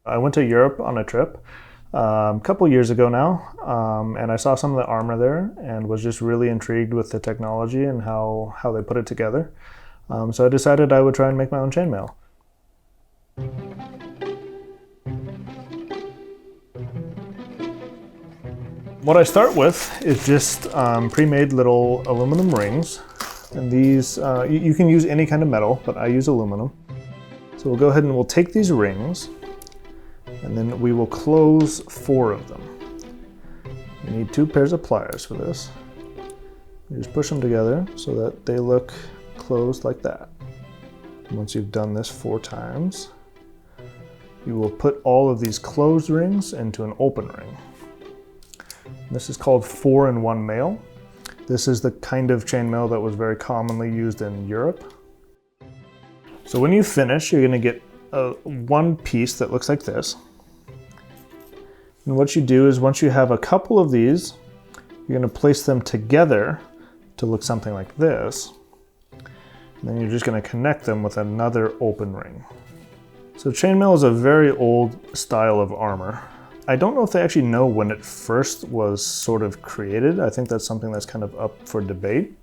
I went to Europe on a trip a couple years ago now, and I saw some of the armor there and was just really intrigued with the technology and how they put it together. So I decided I would try and make my own chainmail. What I start with is just pre-made little aluminum rings. And these, you can use any kind of metal, but I use aluminum. So we'll go ahead and we'll take these rings, and then we will close 4 of them. You need 2 pairs of pliers for this. You just push them together so that they look closed like that. And once you've done this 4 times, you will put all of these closed rings into an open ring. This is called 4-in-1 mail. This is the kind of chainmail that was very commonly used in Europe. So when you finish, you're going to get one piece that looks like this. And what you do is once you have a couple of these, you're going to place them together to look something like this. And then you're just going to connect them with another open ring. So chainmail is a very old style of armor. I don't know if they actually know when it first was sort of created. I think that's something that's kind of up for debate.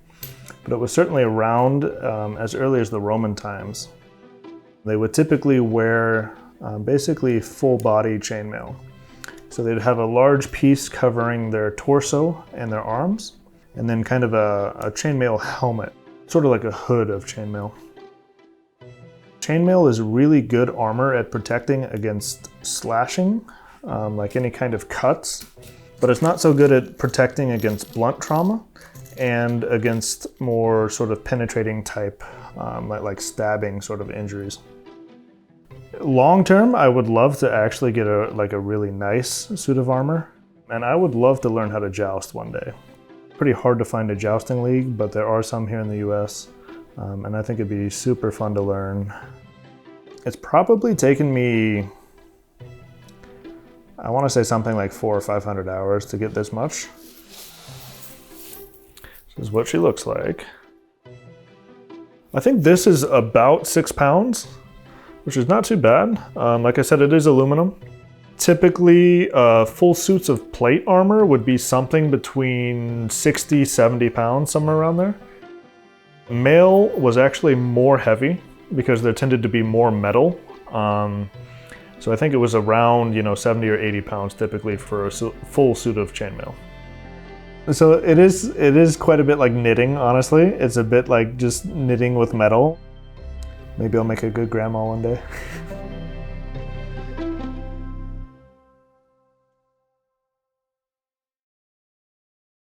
But it was certainly around as early as the Roman times. They would typically wear basically full body chainmail. So they'd have a large piece covering their torso and their arms, and then kind of a chainmail helmet, sort of like a hood of chainmail. Chainmail is really good armor at protecting against slashing, like any kind of cuts, but it's not so good at protecting against blunt trauma and against more sort of penetrating type, like stabbing sort of injuries. Long term, I would love to actually get a really nice suit of armor, and I would love to learn how to joust one day. Pretty hard to find a jousting league, but there are some here in the US, and I think it'd be super fun to learn. It's probably taken me, I want to say something like 400 or 500 hours to get this much. This is what she looks like. I think this is about 6 pounds, which is not too bad. Like I said, it is aluminum. Typically, full suits of plate armor would be something between 60, 70 pounds, somewhere around there. Mail was actually more heavy because there tended to be more metal. So I think it was around 70 or 80 pounds typically for a full suit of chainmail. So it is quite a bit like knitting, honestly. It's a bit like just knitting with metal. Maybe I'll make a good grandma one day.